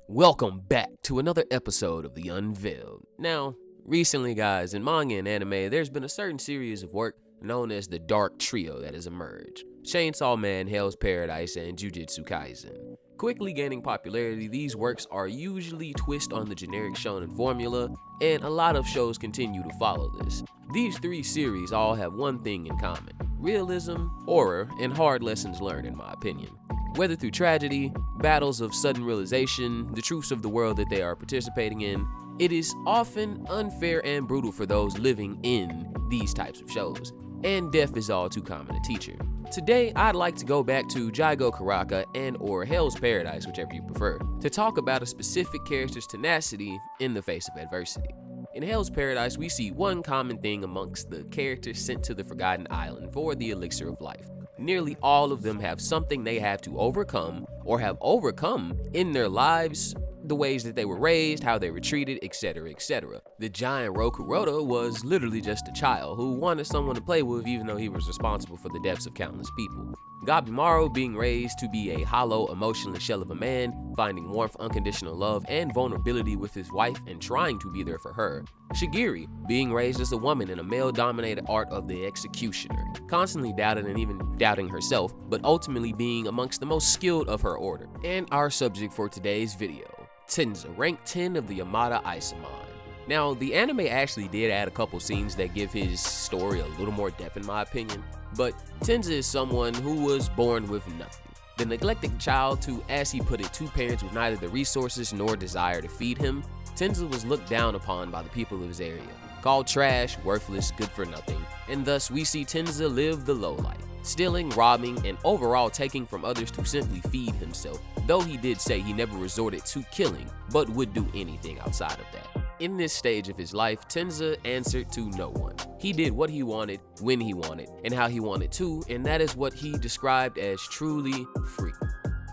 Welcome back to another episode of the Unveiled. Now, recently guys, in manga and anime, there's been a certain series of work known as the Dark Trio that has emerged. Chainsaw Man, Hell's Paradise, and Jujutsu Kaisen. Quickly gaining popularity, these works are usually twist on the generic shonen formula, and a lot of shows continue to follow this. These three series all have one thing in common: realism, horror, and hard lessons learned, in my opinion. Whether through tragedy, battles of sudden realization, the truths of the world that they are participating in, it is often unfair and brutal for those living in these types of shows, and death is all too common a teacher. Today, I'd like to go back to Jigokuraku and or Hell's Paradise, whichever you prefer, to talk about a specific character's tenacity in the face of adversity. In Hell's Paradise, we see one common thing amongst the characters sent to the Forgotten Island for the elixir of life. Nearly all of them have something they have to overcome or have overcome in their lives, the ways that they were raised, how they were treated, etc., etc. The giant Rokuroda was literally just a child who wanted someone to play with even though he was responsible for the deaths of countless people. Gabimaru being raised to be a hollow, emotionless shell of a man, finding warmth, unconditional love, and vulnerability with his wife and trying to be there for her. Shigiri being raised as a woman in a male-dominated art of the executioner, constantly doubted and even doubting herself, but ultimately being amongst the most skilled of her order. And our subject for today's video, Tenza, rank 10 of the Yamada Isamon. Now, the anime actually did add a couple scenes that give his story a little more depth in my opinion, but Tenza is someone who was born with nothing. The neglected child to, as he put it, two parents with neither the resources nor desire to feed him, Tenza was looked down upon by the people of his area, called trash, worthless, good for nothing, and thus we see Tenza live the low life, stealing, robbing, and overall taking from others to simply feed himself, though he did say he never resorted to killing, but would do anything outside of that. In this stage of his life, Tenza answered to no one. He did what he wanted, when he wanted, and how he wanted to, and that is what he described as truly free.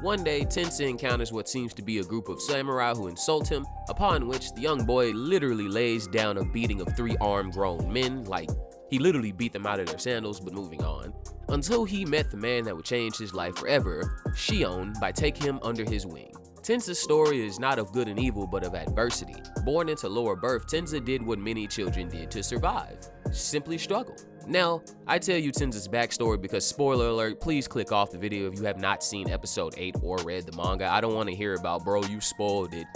One day, Tenza encounters what seems to be a group of samurai who insult him, upon which the young boy literally lays down a beating of three armed grown men, like he literally beat them out of their sandals, but moving on, until he met the man that would change his life forever, Shion, by taking him under his wing. Tenza's story is not of good and evil, but of adversity. Born into lower birth, Tenza did what many children did to survive: simply struggle. Now, I tell you Tenza's backstory because, spoiler alert, please click off the video if you have not seen episode 8 or read the manga. I don't want to hear about, bro, you spoiled it.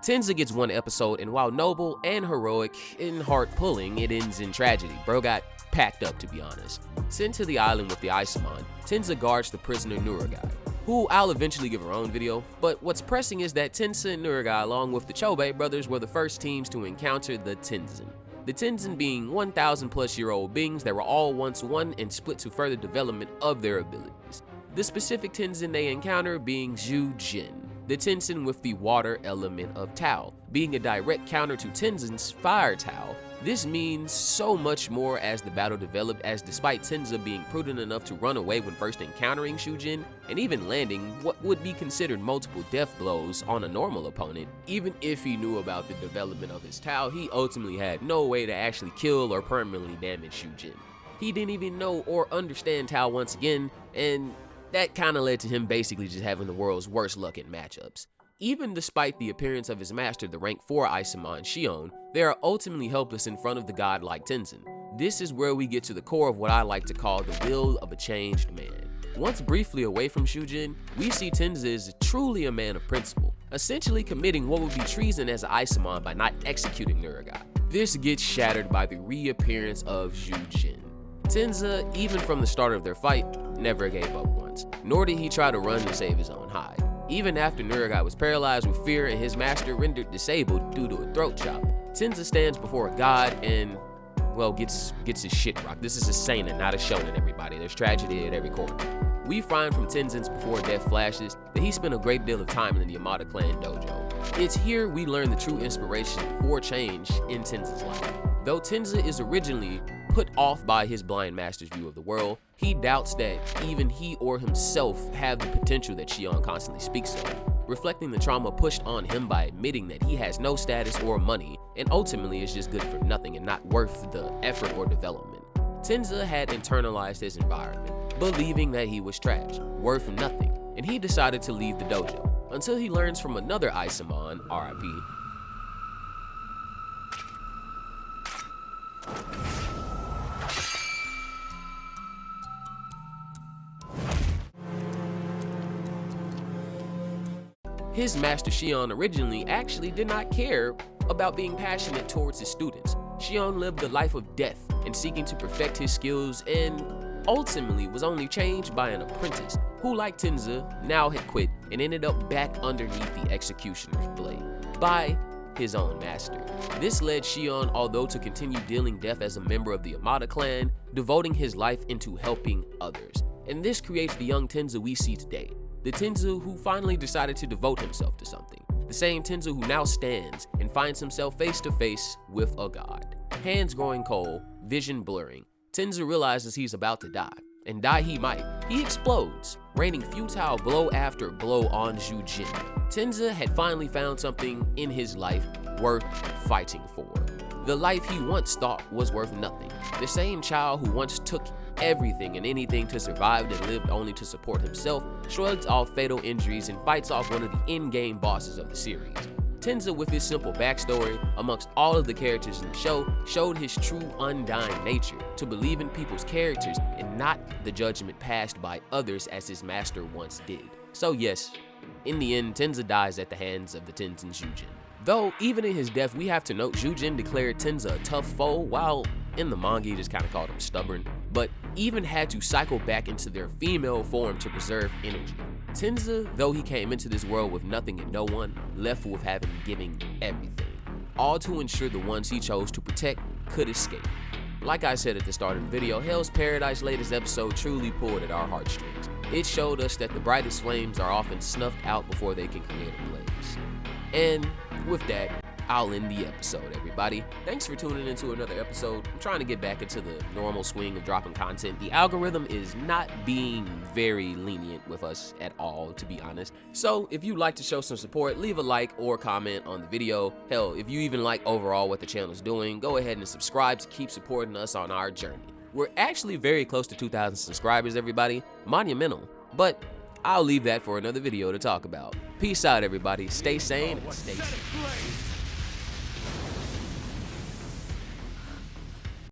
Tenza gets one episode, and while noble and heroic and heart-pulling, it ends in tragedy. Bro got packed up, to be honest. Sent to the island with the Isamon, Tenza guards the prisoner Nuragai, who I'll eventually give her own video, but what's pressing is that Tenza and Nuragai, along with the Chobe brothers, were the first teams to encounter the Tenzin. The Tenzin being 1,000 plus year old beings that were all once one and split to further development of their abilities. The specific Tenzin they encounter being Jujin, the Tenzin with the water element of Tao, being a direct counter to Tenzin's fire Tao. This means so much more as the battle developed, as despite Tenza being prudent enough to run away when first encountering Shujin, and even landing what would be considered multiple death blows on a normal opponent, even if he knew about the development of his Tao, he ultimately had no way to actually kill or permanently damage Shujin. He didn't even know or understand Tao once again, and that kinda led to him basically just having the world's worst luck in matchups. Even despite the appearance of his master, the rank 4 Isamon, Shion, they are ultimately helpless in front of the godlike Tenzin. This is where we get to the core of what I like to call the will of a changed man. Once briefly away from Shujin, we see Tenza is truly a man of principle, essentially committing what would be treason as an Isamon by not executing Nuragai. This gets shattered by the reappearance of Jujin. Tenza, even from the start of their fight, never gave up once, nor did he try to run to save his own hide. Even after Nuragai was paralyzed with fear and his master rendered disabled due to a throat chop, Tenza stands before a god and, well, gets his shit rocked. This is a seinen, not a shonen, everybody. There's tragedy at every corner. We find from Tenzin's before death flashes that he spent a great deal of time in the Yamada clan dojo. It's here we learn the true inspiration for change in Tenza's life. Though Tenza is originally put off by his blind master's view of the world, he doubts that even he or himself have the potential that Shion constantly speaks of, reflecting the trauma pushed on him by admitting that he has no status or money and ultimately is just good for nothing and not worth the effort or development. Tenza had internalized his environment, believing that he was trash, worth nothing, and he decided to leave the dojo. until he learns from another Isamon, RIP, his master Shion originally actually did not care about being passionate towards his students. Shion lived a life of death and seeking to perfect his skills, and ultimately was only changed by an apprentice who, like Tenza, now had quit and ended up back underneath the executioner's blade by his own master. This led Shion, although, to continue dealing death as a member of the Amada clan, devoting his life into helping others. And this creates the young Tenza we see today. The Tenza who finally decided to devote himself to something. The same Tenza who now stands and finds himself face to face with a god. Hands growing cold, vision blurring, Tenza realizes he's about to die. And die he might. He explodes, raining futile blow after blow on Jujin. Tenza had finally found something in his life worth fighting for. The life he once thought was worth nothing. The same child who once took everything and anything to survive and lived only to support himself, shrugs off fatal injuries and fights off one of the in-game bosses of the series. Tenza, with his simple backstory, amongst all of the characters in the show, showed his true undying nature, to believe in people's characters and not the judgment passed by others as his master once did. So yes, in the end, Tenza dies at the hands of the Tenzin Jujin. Though, even in his death, we have to note Jujin declared Tenza a tough foe, while in the manga he just kind of called him stubborn, but even had to cycle back into their female form to preserve energy. Tenza, though he came into this world with nothing and no one, left with having given everything, all to ensure the ones he chose to protect could escape. Like I said at the start of the video, Hell's Paradise latest episode truly pulled at our heartstrings. It showed us that the brightest flames are often snuffed out before they can create a blaze. And with that, I'll end the episode, everybody. Thanks for tuning into another episode. I'm trying to get back into the normal swing of dropping content. The algorithm is not being very lenient with us at all, to be honest. So if you'd like to show some support, leave a like or comment on the video. Hell, if you even like overall what the channel's doing, go ahead and subscribe to keep supporting us on our journey. We're actually very close to 2,000 subscribers, everybody. Monumental. But I'll leave that for another video to talk about. Peace out, everybody. Stay sane and stay safe.